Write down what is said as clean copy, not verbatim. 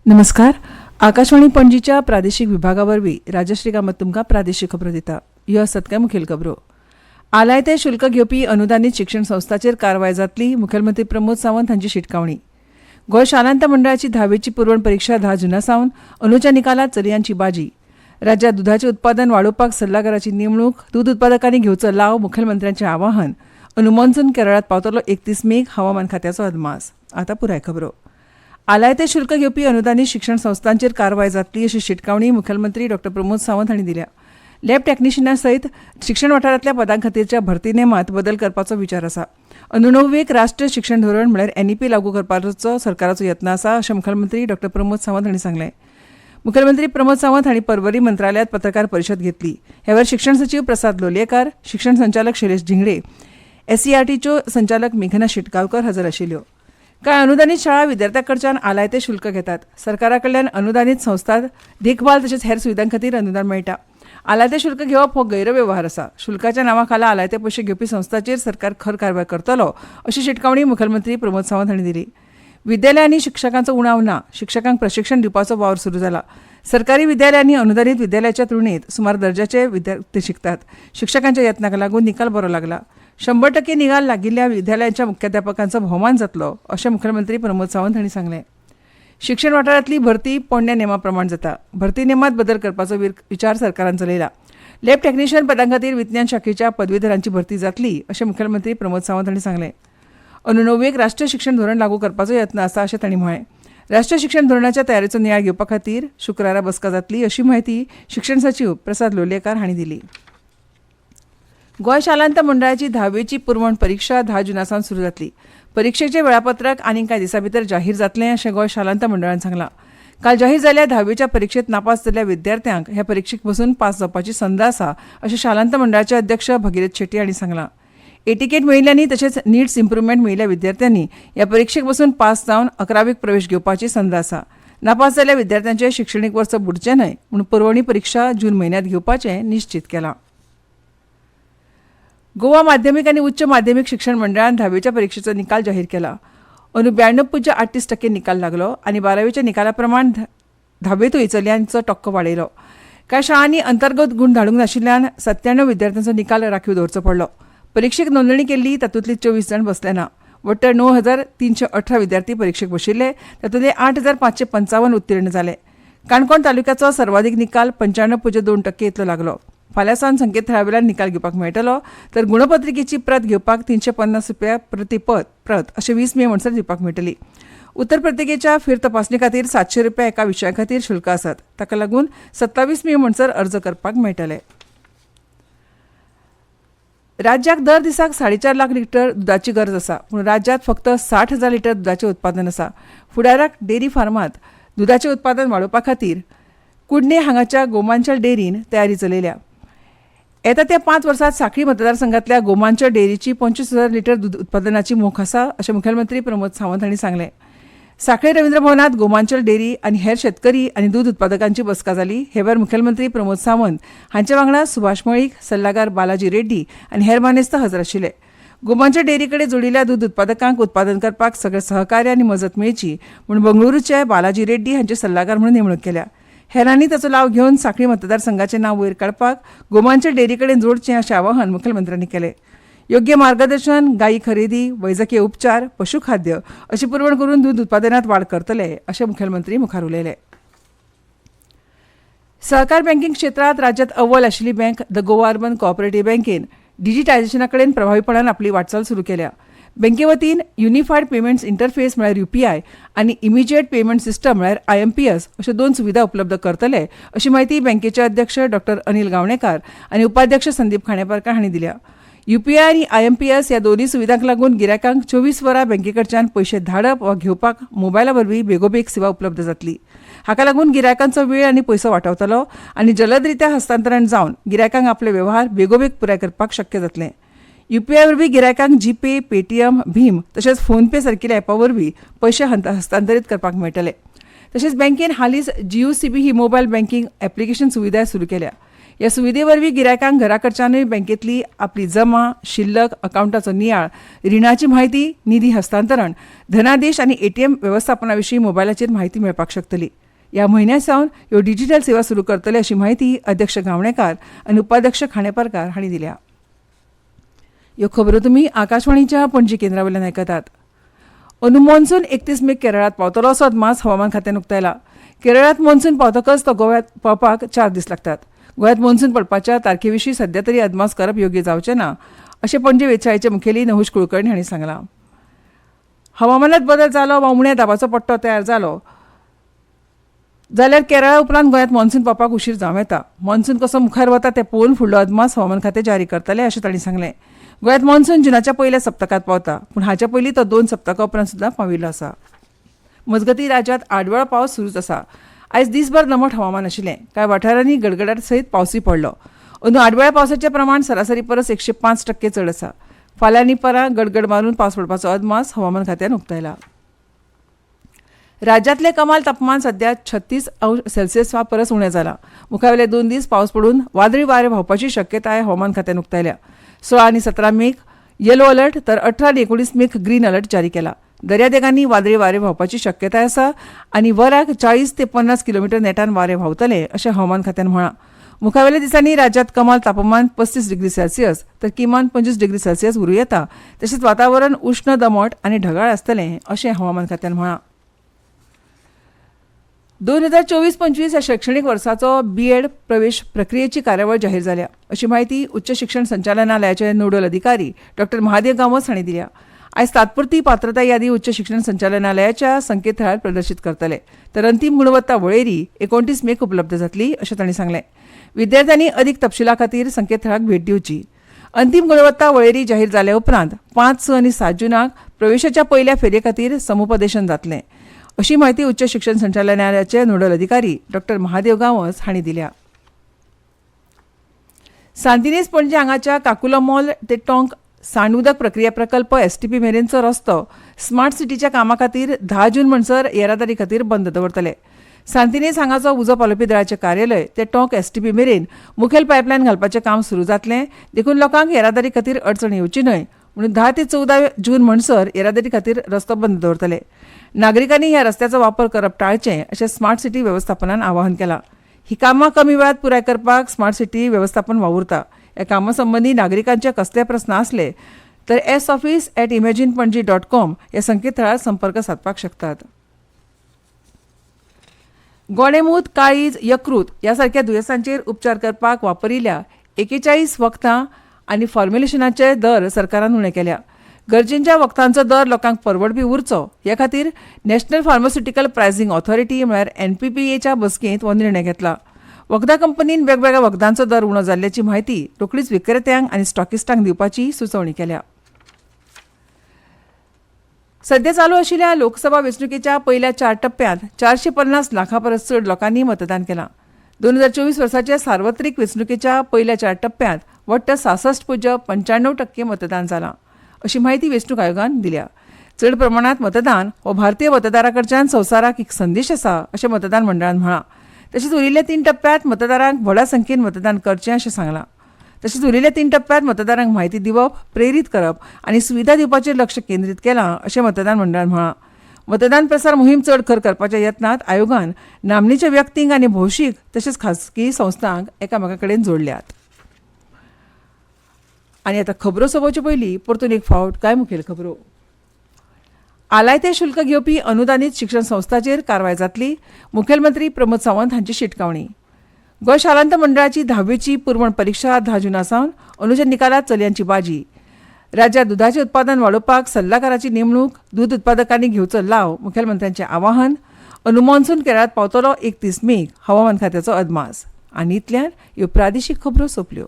नमस्कार. आकाशवाणी पणजीच्या प्रादेशीक विभागावरवीं राजश्री कामत तुमकां प्रादेशीक खबरो दिता. ह्यो आसात कांय मुखेल खबरो. आलायते शुल्क घेवपी अनुदानीत शिक्षण संस्थांचेर कारवाय जातली. मुखेलमंत्री प्रमोद सावंत हांची शिटकावणी. गोंय शालांत मंडळाची 10वीची पुरवण परीक्षा 10 जुनासावन अंदूच्या निकालात चलयांची बाजी. राज्यांत दुधाचें उत्पादन वाडोवपाक सल्लागाराची नेमणूक. दूद उत्पादकांनी घेवचो लाव. मुखेलमंत्र्यांचें आवाहन. अंदू मॉन्सून केरळात पावतलो 31 मेक. हवामान खात्याचो अदमास. आतां पुराय खबरो. आलायते शुल्क घेवपी अनुदानीत शिक्षण संस्थांचेर कारवाय जातली अशी शिटकावणी मुखेलमंत्री डॉ प्रमोद सावंत हांणी दिल्या. लॅब टॅक्निशियना सयत शिक्षण वाठारांतल्या पदां खातीरच्या भरती नेमात बदल करपाचो विचार आसा. अंदू 9वेक राष्ट्रीय शिक्षण धोरण म्हळ्यार NEP लागू करपाचो सरकाराचो यत्न आसा अशें मुखेलमंत्री डॉ प्रमोद सावंत हांणी सांगलें. मुखेलमंत्री प्रमोद सावंत हांणी पर्वरी मंत्रालयात पत्रकार परिशद घेतली. ह्या वेळार शिक्षण सचिव प्रसाद लोलयेकार, शिक्षण संचालक शैलेश झिंगडे, SCERTच्यो संचालक मेघना शिटगांवकर हजर आशिल्ल्यो. कांय अनुदानीत शाळा विद्यार्थ्यां कडच्यान आलायते शुल्क घेतात. सरकारा कडल्यान अनुदानीत संस्थांत देखभाल तशेंच हेर सुविधां खातीर अनुदान मेळटा. आलायते शुल्क घेवप हो गैरव्यवहार आसा. शुल्काच्या नांवा खाला आलायते पयशे घेवपी संस्थांचेर सरकार खर कारवाय करतलो अशी शिटकावणी मुखेलमंत्री प्रमोद सावंत हांणी दिली. विद्यालयांनी शिक्षकांचो उणाव ना. शिक्षकांक प्रशिक्षण दिवपाचो वावर सुरू जाला. सरकारी विद्यालयांनी अनुदानीत विद्यालयाच्या तुळनेत सुमार दर्जाचे विद्यार्थी शिकतात. शिक्षकांच्या यत्नाक लागून निकाल बरो लागला. 100% निकाल लागिल्ल्या विद्यालयांच्या मुख्याध्यापकांचो भोवमान जातलो अशें मुखेलमंत्री प्रमोद सावंत हांणी सांगलें. शिक्षण वाठारांतली भरती पोरण्या नेमा प्रमाण जाता. भरती नेमात बदल करपाचो विचार सरकारान चलयला. लॅब टॅक्निशियन पदां खातीर विज्ञान शाखेच्या पदवीधरांची भरती जातली अशें मुखेलमंत्री प्रमोद सावंत हांणी सांगलें. अंदू 9वेक राष्ट्रीय शिक्षण धोरण लागू करपाचो यत्न आसा अशें तांणी म्हळें. राष्ट्रीय शिक्षण धोरणाच्या तयारेचो नियाळ घेवपा खातीर शुक्रारा बसका जातली अशी माहिती शिक्षण सचिव प्रसाद लोलयेकार हांणी दिली. गोंय शालांत मंडळाची 10वीची पुरवण परीक्षा 10 जुनासावन सुरू जातली. परीक्षेचें वेळापत्रक आनीक कांय दिसां भितर जाहीर जातलें अशें गोंय शालांत मंडळान सांगलां. काल जाहीर जाल्ल्या 10वीच्या परीक्षेत नापास जाल्ल्या विद्यार्थ्यांक ह्या परीक्षेक बसून पास जावपाची संद आसा अशें शालांत मंडळाचे अध्यक्ष भगिरथ शेट्टी हांणी सांगलां. एटिकेट मेळिल्ल्यांनी तशेंच नीट्स इम्प्रुव्हमेंट मेळिल्ल्या विद्यार्थ्यांनी ह्या परीक्षेक बसून पास जावन 11वीक प्रवेश घेवपाची संद आसा. नापास जाल्ल्या विद्यार्थ्यांचे शिक्षणीक वर्स बुडचें न्हय म्हूण पुरवणी परीक्षा जून म्हयन्यांत घेवपाचें निश्चित केलां. गोवा माध्यमीक आनी उच्च माध्यमीक शिक्षण मंडळान 10वीच्या परीक्षेचो निकाल जाहीर केला. अंदू 92.38% निकाल लागलो आनी 12वीच्या निकाला प्रमाण 10वीतूय चलयांचो टक्को वाडयलो. कांय शाळांनी अंतर्गत गुण धाडूंक नाशिल्ल्यान 97 विद्यार्थ्यांचो निकाल राखीव दवरचो पडलो. परीक्षेक नोंदणी केल्ली तातूंतली 24 जाण बसले ना. वट्ट 9,318 विद्यार्थी परीक्षेक बशिल्ले. तातूंतले 8,555 उत्तीर्ण जाले. काणकोण तालुक्याचो सर्वाधिक निकाल 95.2% इतलो लागलो. फाल्यां सावन संकेतथळावेल्यान निकाल घेवपाक मेळटलो तर गुणपत्रिकेची प्रत घेवपाक ₹350 प्रति प्रत अशें 20 मे म्हणसर दिवपाक मेळटली. उत्तर पत्रिकेच्या फेर तपासणी खातीर ₹700 एका विशया खातीर शुल्क आसात. ताका लागून 27 मे म्हणसर अर्ज करपाक मेळटले. राज्याक दर दिसाक 4.5 लाख लिटर दुधाची गरज आसा पूण राज्यांत फक्त 60,000 लिटर दुधाचें उत्पादन आसा. फुडाराक डेरी फार्मांत दुधाचें उत्पादन वाडोवपा खातीर कुडणे हांगाच्या गोमांचल डेरीन तयारी चलयल्या. येता त्या 5 वर्सांत सांखळी मतदारसंघातल्या गोमांचल डेरीची 25,000 लिटर दूद उत्पादनाची मोख आसा अशें मुखेलमंत्री प्रमोद सावंत हांणी सांगलें. सांखळी रवींद्र भवनांत गोमांचल डेरी आनी हेर शेतकरी आनी दूद उत्पादकांची बसका जाली. हे वेळार मुखेलमंत्री प्रमोद सावंत हांचे वांगडा सुभाष मळीक, सल्लागार बालाजी रेड्डी आनी हेर मानेस्त हजर आशिल्ले. गोमांचल डेरी कडेन जोडिल्ल्या दूद उत्पादकांक उत्पादन करपाक सगळे सहकार्य आनी मजत मेळची म्हूण बंगळुरूचे बालाजी रेड्डी हांचे सल्लागार म्हणून नेमणूक केल्या. हेरांनी ताचो लाव घेवन सांखळी मतदारसंघाचें नांव वयर काडपाक गोमांचल डेरी कडेन जोडचें अशें आवाहन मुखेलमंत्र्यांनी केलें. योग्य मार्गदर्शन, गायी खरेदी, वैजकी उपचार, पशुखाद्य अशी पुरवण करून दूद उत्पादनांत वाड करतले अशें मुखेलमंत्री मुखार उलयले. सहकार बँकिंग क्षेत्रांत राज्यांत अव्वल आशिल्ली bank the Goa urban cooperative बँकेन डिजिटायझेशना कडेन प्रभावीपणान आपली वाटचाल सुरू केल्या. बँके वतीन युनिफायड पेमेंट्स इंटरफेस म्हळ्यार UPI आनी इमिजिएट पेमेंट सिस्टम म्हळ्यार IMPS अश्यो 2 सुविधा उपलब्ध करतले अशी माहिती बँकेचे अध्यक्ष डॉ अनिल गावणेकार आनी उपाध्यक्ष संदीप खांडेपारकार हांणी दिल्या. UPI आनी IMPS ह्या दोनूय सुविधांक लागून गिरायकांक 24 वरां बँके कडच्यान पयशे धाडप वा घेवपाक मोबायला वरवीं बेगोबेग सेवा उपलब्ध जातली. हाका लागून गिरायकांचो वेळ आनी पयसो वाटावतलो आनी जलदरित्या हस्तांतरण जावन गिरायकांक आपले वेव्हार बेगोबेग पुराय करपाक शक्य जातलें. UPI वरवीं गिरायकांक जीपे, पेटीएम, भीम तशेंच फोनपे सारकिल्या ॲपा वरवीं पयशे हस्तांतरीत करपाक मेळटले. तशेंच बँकेन हालींच GUCB ही मोबायल बँकिंग ॲप्लिकेशन सुविधाय सुरू केल्या. ह्या सुविधे वरवीं गिरायकांक घरा कडच्यानूय बँकेतली आपली जमा शिल्लक अकावंटाचो नियाळ रिणाची म्हायती निधी हस्तांतरण धनादेश आनी एटीएम वेवस्थापना विशीं मोबायलाचेर म्हायती मेळपाक शकतली. ह्या म्हयन्या सावन ह्यो डिजिटल सेवा सुरू करतले अशी म्हायती अध्यक्ष गावणेकार आनी उपाध्यक्ष खांडेपारकार हांणी दिल्या. ह्यो खबरो तुमी आकाशवाणीच्या पणजी केंद्रा वयल्यान आयकतात. अंदू मॉन्सून 31 मे केरळात पावतलो असो अदमास हवामान खात्यान उक्तायला. केरळात मॉन्सून पावतकच तो गोव्यात पावपाक 4 दीस लागतात. गोंयांत मॉन्सून पडपाच्या तारखे विशीं सध्या तरी अदमास करप योग्य जावचें ना अशें पणजे वेधशाळेचे मुखेली नहुश कुलकर्णी हांणी सांगलां. हवामानात बदल जालो वा उण्या दाबाचो पट्टो तयार जालो जाल्यार केरळा उपरांत गोंयांत मॉन्सून पावपाक उशीर जावं येता. मॉन्सून कसो मुखार वता तें पळोवन फुडलो अदमास हवामान खातें जारी करतले अशें तांणी सांगलें. गोंयांत मॉन्सून जुनाच्या पयल्या सप्तकांत पावता पूण हाच्या पयलीं तो 2 सप्तकां उपरांत सुद्दां पाविल्लो आसा. मजगतीं राज्यांत आडवेळो पावस सुरूच आसा. आयज दिसभर दमट हवामान आशिल्लें. कांय वाठारांनी गडगडाट सयत पावसूय पडलो. अंदू आडवेळ्या पावसाचें प्रमाण सरासरी परस 105% चड आसा. फाल्यां आनी परां गडगड मारून पावस पडपाचो अदमास हवामान खात्यान उक्तायला. राज्यांतलें कमाल तापमान सध्या 36°C परस उणें जालां. मुखावेले 2 दीस पावस पडून वादळी वारे व्हांवपाची शक्यताय हवामान खात्यान उक्तायल्या. 16 आनी 17 मेक येलो अलर्ट तर 18 आनी 19 मेक ग्रीन अलर्ट जारी केला. दर्यादेगांनी वादळी वारे व्हांवपाची शक्यताय आसा आनी वराक 40 ते 50 किलोमीटर नेटान वारे व्हांवतले अशें हवामान खात्यान म्हळां. मुखावेल्या दिसांनी राज्यांत कमाल तापमान 35°C तर किमान 25°C उरूं येता. तशेंच वातावरण उश्ण दमट आनी ढगाळ आसतलें अशें हवामान खात्यान म्हळां. 2024-25 ह्या शैक्षणीक वर्साचो B.Ed प्रवेश प्रक्रियेची कार्यावळ जाहीर जाल्या अशी माहिती उच्च शिक्षण संचालनालयाचे नोडल अधिकारी डॉ. महादेव गांवस हांणी दिल्या. आयज तात्पुरती पात्रता यादी उच्च शिक्षण संचालनालयाच्या संकेतथळार प्रदर्शीत करतले तर अंतीम गुणवत्ता वळेरी 29 मेक उपलब्ध जातली अशें तांणी सांगलें. विद्यार्थ्यांनी अदीक तपशिला खातीर संकेतथळाक भेट दिवची. अंतीम गुणवत्ता वळेरी जाहीर जाल्या उपरांत 5, 6 आनी 7 जुनाक प्रवेशाच्या पयल्या फेरये खातीर समुपदेशन जातलें अशी माहिती उच्च शिक्षण संचालनालयाचे नोडल अधिकारी डॉ. महादेव गांवस हांणी दिल्या. सांतिनेज पणजे हांगाच्या काकुलो मॉल ते टोंक सांड उदक प्रक्रिया प्रकल्प STP मेरेनचो रस्तो स्मार्ट सिटीच्या कामा खातीर 10 जून म्हणसर येरादारी खातीर बंद दवरतले. सांतिनेज हांगाचो उजो पालोवपी दळाचें कार्यालय ते टोंक STP मेरेन मुखेल पायपलायन घालपाचें काम सुरू जातलें देखून लोकांक येरादारी खातीर अडचण येवची न्हय म्हणून 10 ते 14 जून म्हणसर येरादारी खातीर रस्तो बंद दवरतले. नागरिकांनी ह्या रस्त्याचो वापर करप टाळचें अशें स्मार्ट सिटी वेवस्थापनान आवाहन केलां. ही कामां कमी वेळात पुराय करपाक स्मार्ट सिटी वेवस्थापन वावुरता. ह्या कामा संबंदी नागरिकांचे कसले प्रस्न आसले तर soffice@imaginepanji.com ह्या संकेतथळार संपर्क साधपाक शकतात. गोडेमूत काळीज यकृत ह्या सारक्या दुयेंसांचेर उपचार करपाक वापरिल्ल्या 41 वखदां आनी फॉर्म्युलेशनाचे दर सरकारान उणे केल्या. गरजेच्या वखदांचो दर लोकांक परवडपी उरचो ह्या खातीर नॅशनल फार्मास्युटिकल प्रायझींग ऑथॉरिटी म्हळ्यार NPPAच्या बसकेंत हो निर्णय घेतला. वखदा कंपनीन वेगवेगळ्या वखदांचो दर उणो जाल्ल्याची म्हायती रोखडीच विक्रेत्यांक आनी स्टॉकिस्टांक दिवपाची सुचोवणी केल्या. सध्या चालू आशिल्ल्या लोकसभा वेंचणुकेच्या पयल्या 4 टप्प्यांत 450 लाखां परस चड लोकांनी मतदान केलां. 2024 वर्साच्या सार्वत्रीक वेंचणुकेच्या पयल्या 4 टप्प्यांत वट्ट 66.95% मतदान जालां अशी माहिती वेंचणूक आयोगान दिल्या. चड प्रमाणांत मतदान हो भारतीय मतदारा कडच्यान संवसाराक एक संदेश आसा अशें मतदान मंडळान म्हळां. तशेंच उरिल्ल्या 3 टप्प्यांत मतदारांक व्हडा संख्येन मतदान करचें अशें सांगलां. तशेंच उरिल्ल्या 3 टप्प्यांत मतदारांक म्हायती दिवप प्रेरीत करप आनी सुविधा दिवपाचेर लक्ष केंद्रीत केलां अशें मतदान मंडळान म्हळां. मतदान प्रसार मोहीम चड खर करपाच्या यत्नांत आयोगान नामनेच्या व्यक्तींक आनी भौशीक तशेंच खासगी संस्थांक एकामेका कडेन जोडल्यात. आनी आतां खबरो सोंपोवचे पयलीं परतून एक फावट कांय मुखेल खबरो. आलायते शुल्क घेवपी अनुदानीत शिक्षण संस्थांचेर कारवाय जातली मुखेलमंत्री प्रमोद सावंत हांची शिटकावणी. गोंय शालांत मंडळाची 10वीची पुरवण परीक्षा 10 जुना सावन अंदूच्या निकालात चलयांची बाजी. राज्यांत दुधाचें उत्पादन वाडोवपाक सल्लागाराची नेमणूक दूध उत्पादकांनी घेवचो लाव मुखेलमंत्र्यांचें आवाहन. अंदू मॉन्सून केरळांत पावतलो 31 मेक हवामान खात्याचो अदमास. आनी इतल्यान ह्यो प्रादेशीक खबरो सोंपल्यो.